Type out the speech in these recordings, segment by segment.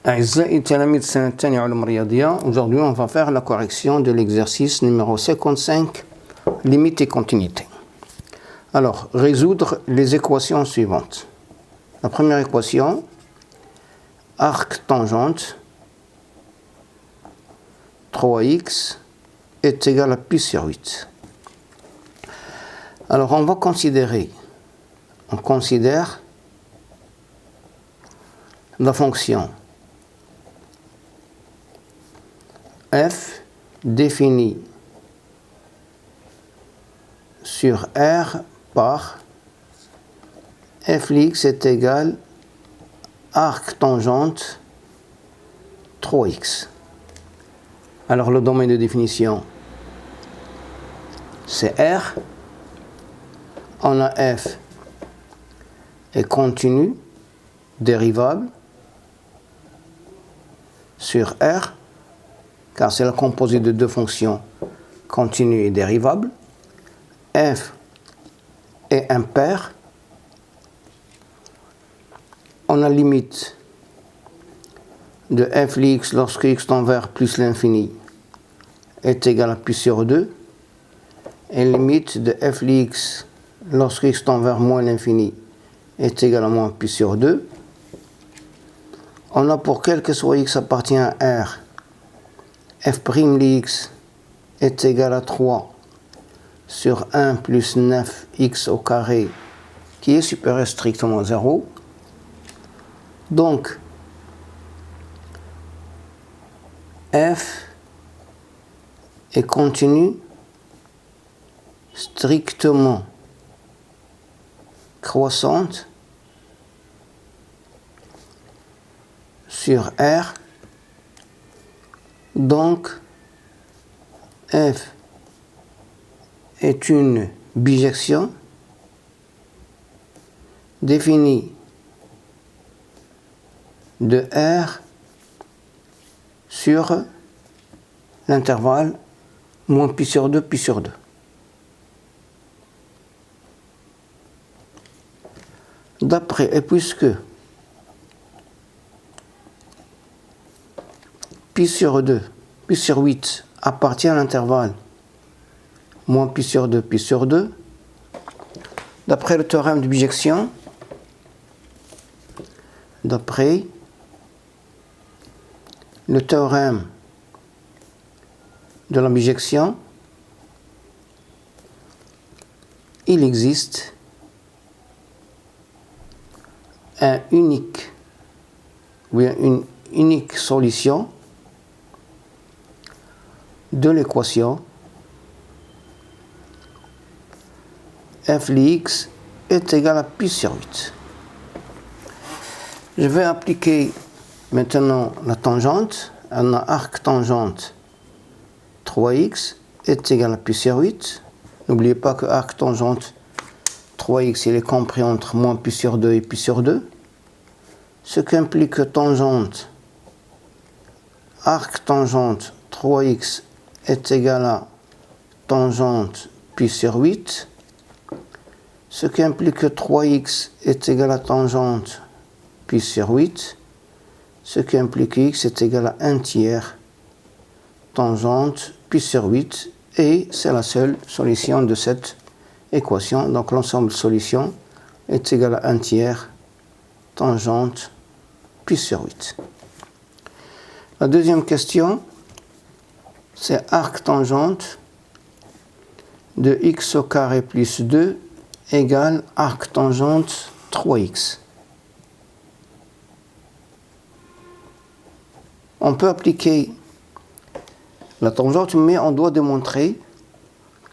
أعزائي تلاميذ السنة الثانية علوم رياضية. Aujourd'hui on va faire la correction de l'exercice numéro 55, limite et continuité. Alors, résoudre les équations suivantes. La première équation, arc tangente 3x est égal à pi sur 8. Alors on considère la fonction f définie sur R par f de x est égal arc tangente 3x. Alors le domaine de définition c'est R. On a f est continu, dérivable sur R, car c'est la composée de deux fonctions continue et dérivable. F est impair. On a limite de f de x lorsque x tend vers plus l'infini est égal à pi sur 2, et limite de f de x lorsque x tend vers moins l'infini est égal à moins pi sur 2. On a pour quel que soit x appartient à R, f' de x est égal à 3 sur 1 plus 9x au carré qui est supérieur strictement à 0. Donc, f est continu strictement croissante sur R. Donc, f est une bijection définie de R sur l'intervalle moins pi sur 2, pi sur 2. D'après, et puisque pi sur 2, pi sur 8 appartient à l'intervalle moins pi sur 2, pi sur 2, d'après le théorème de bijection, d'après le théorème de la bijection, il existe une unique solution de l'équation f de x est égal à pi sur 8. Je vais appliquer maintenant la tangente. On a arc tangente 3x est égal à pi sur 8. N'oubliez pas que arc tangente 3x il est compris entre moins pi sur 2 et pi sur 2. Ce qui implique que tangente arc tangente 3x est égal à tangente pi sur 8. Ce qui implique que 3x est égal à tangente pi sur 8. Ce qui implique que x est égal à 1 tiers tangente pi sur 8. Et c'est la seule solution de cette équation. Donc l'ensemble de solutions est égal à 1 tiers tangente pi sur 8. La deuxième question, c'est arc tangente de x au carré plus 2 égale arc tangente 3x. On peut appliquer la tangente, mais on doit démontrer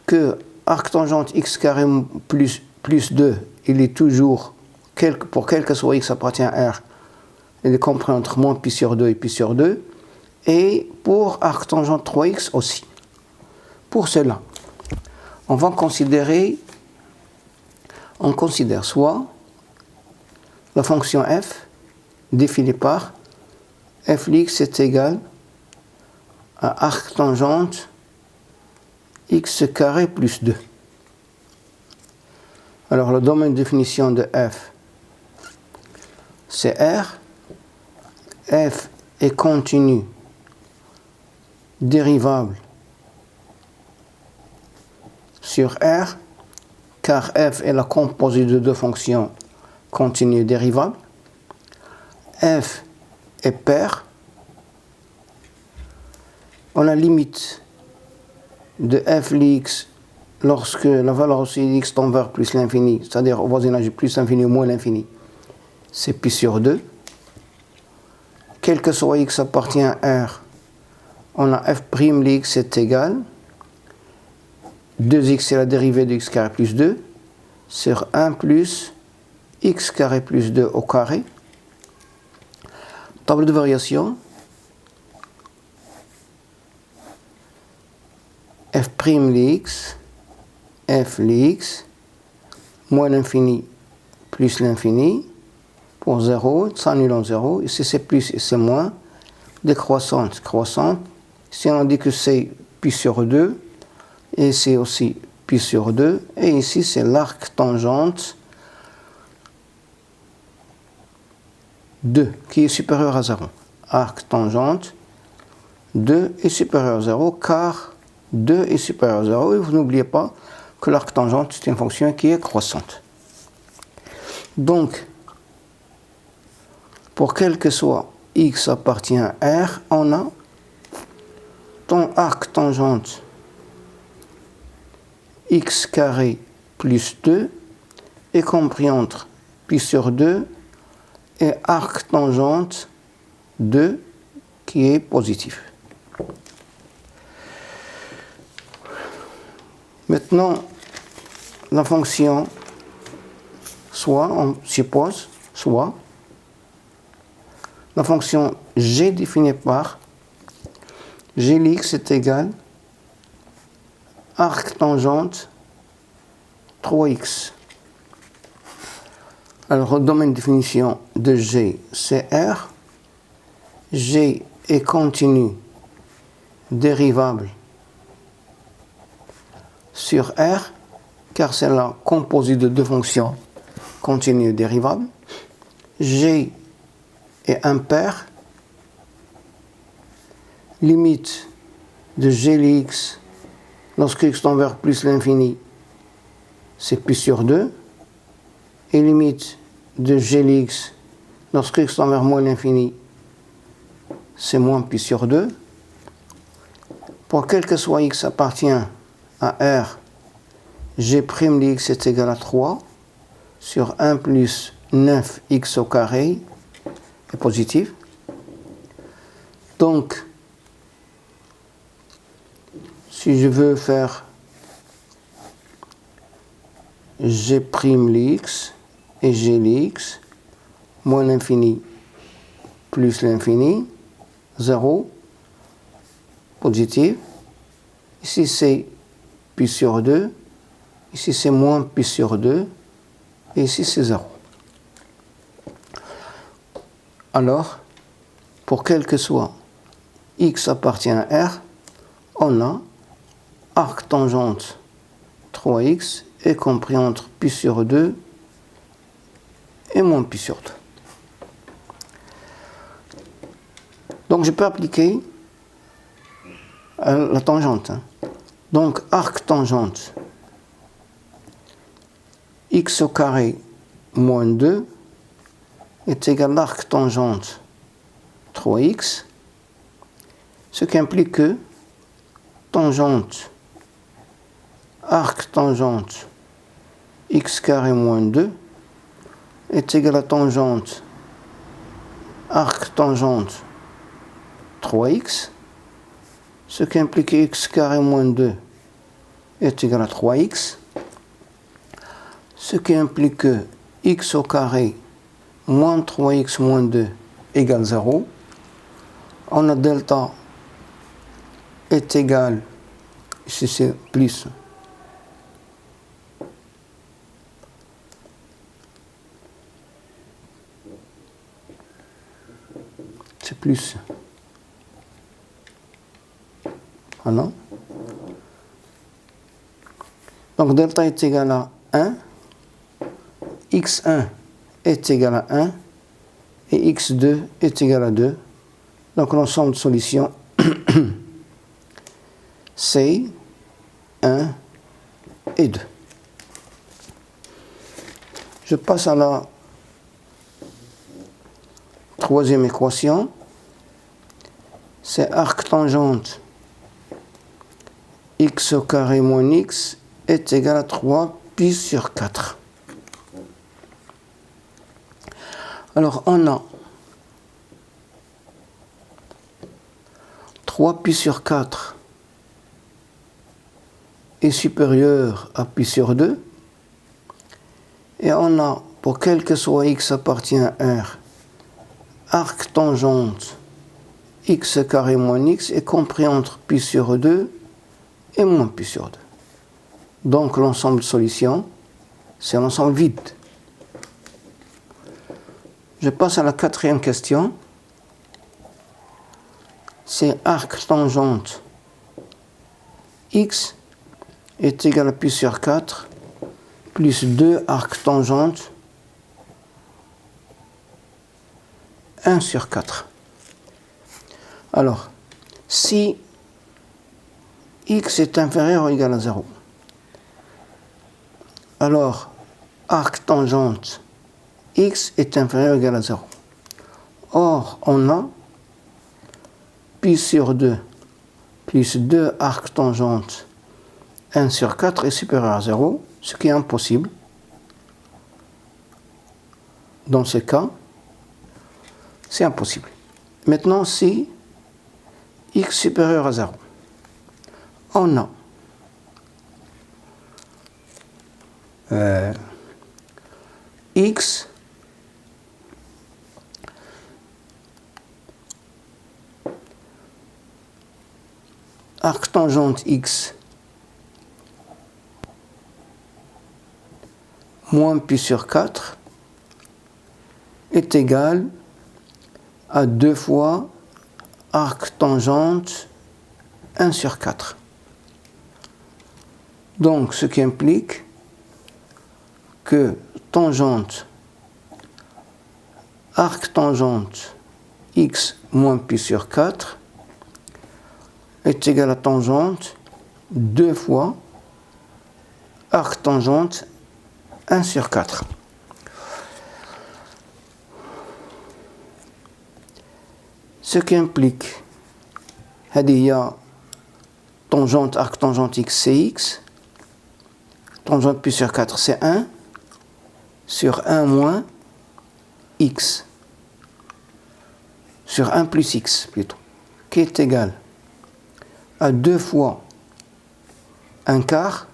que arc tangente x carré plus 2, il est toujours, pour quel que soit x appartient à R, il est compris entre moins pi sur 2 et pi sur 2, et pour arc tangente 3x aussi. Pour cela, on considère soit la fonction f définie par f de x est égal à arc tangente x carré plus 2. Alors le domaine de définition de f, c'est R. F est continu dérivable sur R, car f est la composite de deux fonctions continues dérivables, f est pair, on a limite de f x lorsque la valeur aussi de x tend vers plus l'infini, c'est-à-dire au voisinage plus l'infini ou moins l'infini, c'est pi sur 2. Quel que soit x appartient à R, on a f' de x est égal 2x c'est la dérivée de x carré plus 2 sur 1 plus x carré plus 2 au carré. Table de variation. f' f x, moins l'infini plus l'infini, pour 0, ça annule en 0, ici c'est plus et c'est moins, décroissante, croissante. Ici on dit que c'est pi sur 2, et c'est aussi pi sur 2, et ici c'est l'arc tangente 2 qui est supérieur à 0. Arc tangente 2 est supérieur à 0, car 2 est supérieur à 0, et vous n'oubliez pas que l'arc tangente c'est une fonction qui est croissante. Donc, pour quel que soit x appartient à R, on a ton arc tangente x carré plus 2 est compris entre pi sur 2 et arc tangente 2 qui est positif. Maintenant, la fonction soit, on suppose, soit, la fonction g définie par g de x est égal arc tangente 3x. Alors, le domaine de définition de g, c'est R. G est continu dérivable sur R, car c'est la composite de deux fonctions continues dérivables. G est impair. Limite de g de x lorsque x tend vers plus l'infini, c'est pi sur 2. Et limite de g de x lorsque x tend vers moins l'infini, c'est moins pi sur 2. Pour quel que soit x appartient à R, g' de x est égal à 3 sur 1 plus 9x au carré est positif. Donc, si je veux faire g' de x et g de x, moins l'infini plus l'infini, 0, positif. Ici c'est pi sur 2, ici c'est moins pi sur 2, et ici c'est 0. Alors, pour quel que soit x appartient à R, on a arc tangente 3x est compris entre pi sur 2 et moins pi sur 2. Donc je peux appliquer la tangente. Donc arc tangente x au carré moins 2 est égal à arc tangente 3x, ce qui implique que tangente arc tangente x carré moins 2 est égal à tangente arc tangente 3x, ce qui implique que x carré moins 2 est égal à 3x, ce qui implique que x au carré moins 3x moins 2 égale 0. On a delta est égal, ici c'est plus, c'est plus, voilà. Donc delta est égal à 1, x1 est égal à 1 et x2 est égal à 2. Donc l'ensemble de solutions, c'est 1 et 2. Je passe à la troisième équation. C'est arc-tangente x au carré moins x est égal à 3 pi sur 4. Alors on a 3 pi sur 4 est supérieur à pi sur 2. Et on a, pour quel que soit x appartient à R, arc-tangente x carré moins x est compris entre pi sur 2 et moins pi sur 2. Donc l'ensemble de solutions, c'est l'ensemble vide. Je passe à la quatrième question. C'est arc-tangente x est égal à pi sur 4 plus 2 arc-tangente 1 sur 4. Alors, si x est inférieur ou égal à 0, alors arc-tangente x est inférieur ou égal à 0. Or, on a pi sur 2 plus 2 arc-tangente 1 sur 4 est supérieur à 0, ce qui est impossible. Dans ce cas, c'est impossible. Maintenant, si x supérieur à 0, on a x arc-tangente x moins pi sur 4 est égal à 2 fois arc-tangente 1 sur 4. Donc, ce qui implique que tangente arc-tangente x moins pi sur 4 est égal à tangente 2 fois arc-tangente 1 sur 4. Ce qui implique, il y a tangente arc-tangente x c'est x, tangente pi sur 4 c'est 1, sur 1 moins x, sur 1 plus x plutôt, qui est égal à 2 fois 1 quart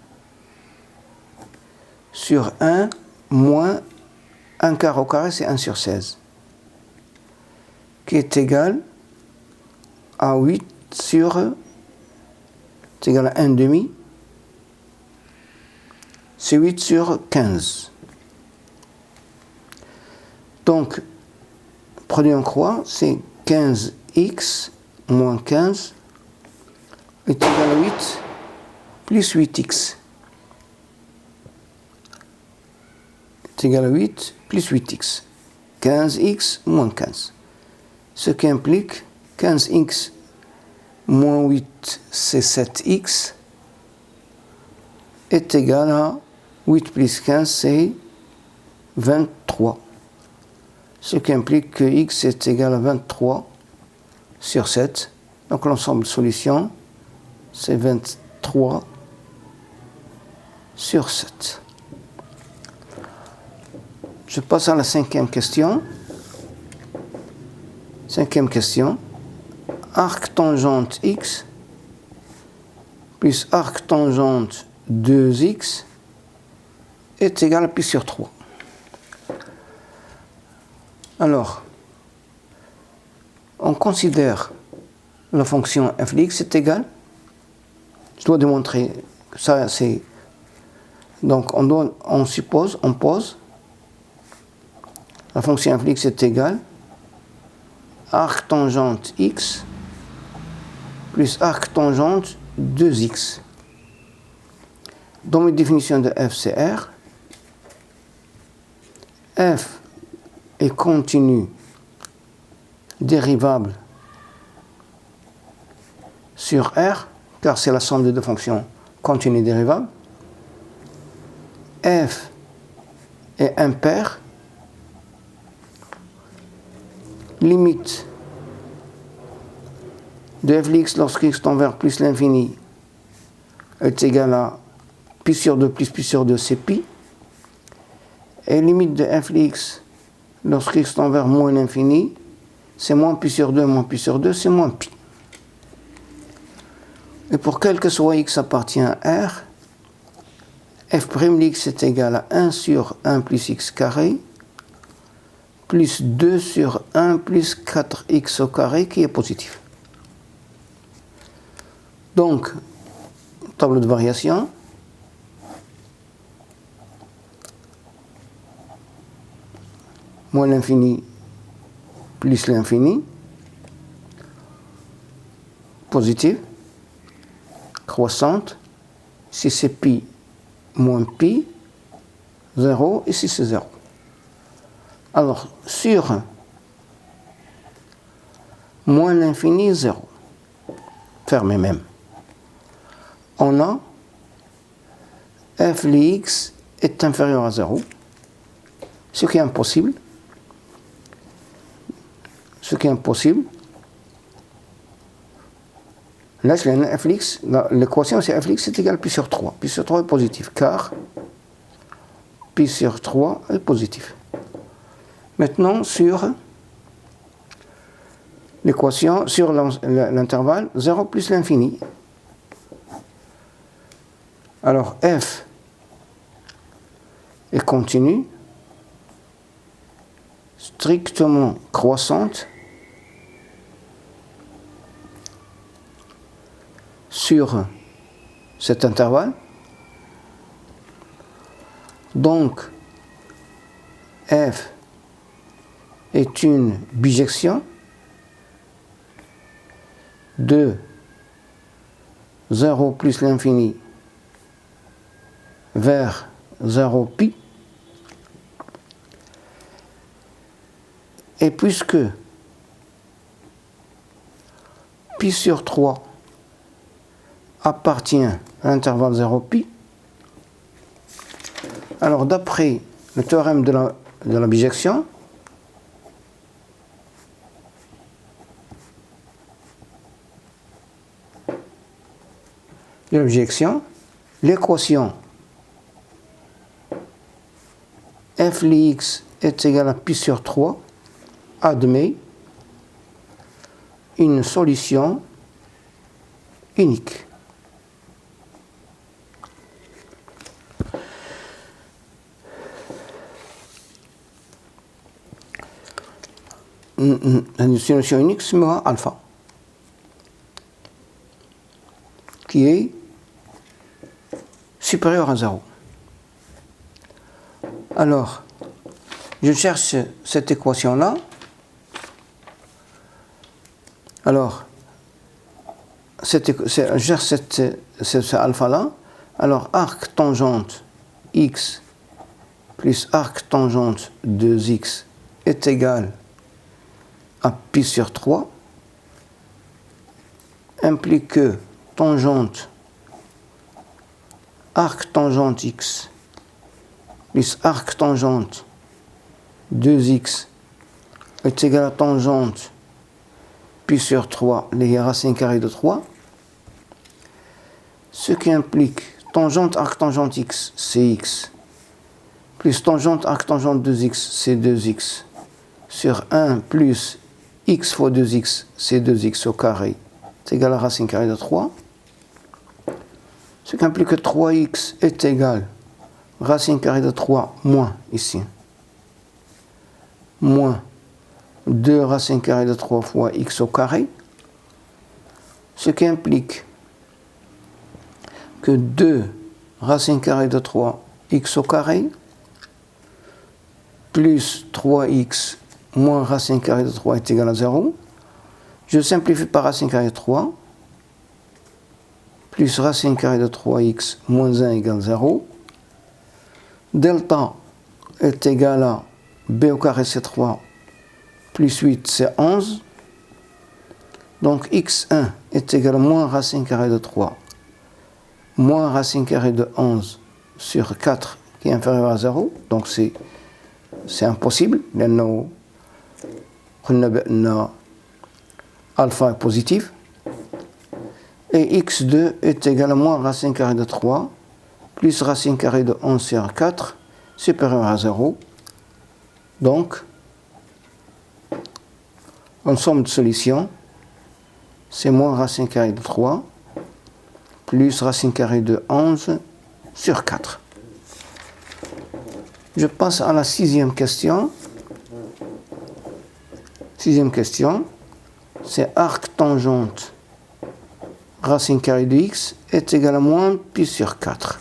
sur 1 moins 1 quart au carré, c'est 1 sur 16, qui est égal à 8 sur, c'est égal à 1 demi, c'est 8 sur 15. Donc, produit en croix, c'est 15x moins 15 est égal à 8 plus 8x. Est égal à 8 plus 8x. 15x moins 15. Ce qui implique 15x moins 8, c'est 7x, est égal à 8 plus 15, c'est 23. Ce qui implique que x est égal à 23 sur 7. Donc l'ensemble de solutions, c'est 23 sur 7. Je passe à la cinquième question. Cinquième question. Arc-tangente x plus arc-tangente 2x est égal à pi sur 3. Alors, on considère la fonction f de x est égale. Je dois démontrer que ça c'est. Donc on pose la fonction f de x est égale arc-tangente x plus arc-tangente 2x. Dans mes définitions de f, c'est R. F est continu dérivable sur R, car c'est la somme de deux fonctions continues dérivables. F est impair. Limite de f de x lorsque x tend vers plus l'infini est égal à pi sur 2 plus pi sur 2, c'est pi. Et limite de f de x lorsque x tend vers moins l'infini, c'est moins pi sur 2, moins pi sur 2, c'est moins pi. Et pour quel que soit x appartient à R, f' de x est égal à 1 sur 1 plus x carré, plus 2 sur 1 plus 4x au carré qui est positif. Donc, tableau de variation. Moins l'infini plus l'infini. Positive. Croissante. Si c'est pi, moins pi. 0. Ici c'est 0. Alors, sur moins l'infini, 0. Fermé même. On a f de x est inférieur à 0, ce qui est impossible. Ce qui est impossible. Là, f de x, l'équation c'est f de x est égal à pi sur 3. Pi sur 3 est positif, car pi sur 3 est positif. Maintenant, sur l'équation, sur l'intervalle, 0 plus l'infini. Alors, f est continue, strictement croissante, sur cet intervalle. Donc, f est une bijection de 0 plus l'infini vers 0 pi. Et puisque pi sur 3 appartient à l'intervalle 0 pi, alors d'après le théorème de la bijection, l'équation f de x est égal à pi sur 3 admet une solution unique. Une solution unique sera alpha, qui est supérieur à 0. Alors, je cherche cette équation-là. Alors, je cherche ce alpha-là. Alors, arc tangente x plus arc tangente 2x est égal à pi sur 3, implique que tangente arc tangente x plus arc tangente 2x est égal à tangente pi sur 3, les racines carrées de 3, ce qui implique tangente arc tangente x, c'est x, plus tangente arc tangente 2x, c'est 2x, sur 1 plus x fois 2x, c'est 2x au carré, c'est égal à racine carrée de 3, ce qui implique que 3x est égal à racine carrée de 3 moins ici, moins 2 racine carrée de 3 fois x au carré, ce qui implique que 2 racine carrée de 3 x au carré plus 3x moins racine carrée de 3 est égal à 0. Je simplifie par racine carrée de 3 plus racine carrée de 3x moins 1 égale 0. Delta est égal à b au carré c'est 3 plus 8 c'est 11. Donc x1 est égal à moins racine carrée de 3 moins racine carrée de 11 sur 4 qui est inférieur à 0. Donc c'est impossible. لأنه قلنا بأن alpha est positif. Et x2 est égal à moins racine carrée de 3 plus racine carrée de 11 sur 4 supérieur à 0. Donc, ensemble de solutions, c'est moins racine carrée de 3 plus racine carrée de 11 sur 4. Je passe à la sixième question. Sixième question, c'est arc tangente racine carrée de x est égal à moins pi sur 4.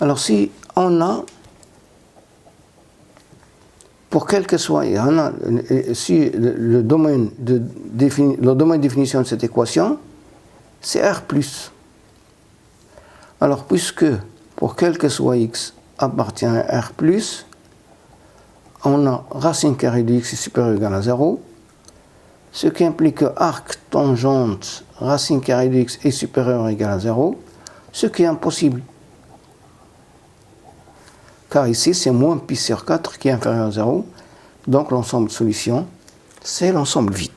Alors si on a, pour quel que soit, si le domaine de définition de cette équation, c'est R+. Alors puisque pour quel que soit x appartient à R+, on a racine carrée de x est supérieur ou égal à 0, ce qui implique que arc tangente racine carrée de x est supérieur ou égal à 0, ce qui est impossible. Car ici, c'est moins pi sur 4 qui est inférieur à 0. Donc l'ensemble de solutions, c'est l'ensemble vide.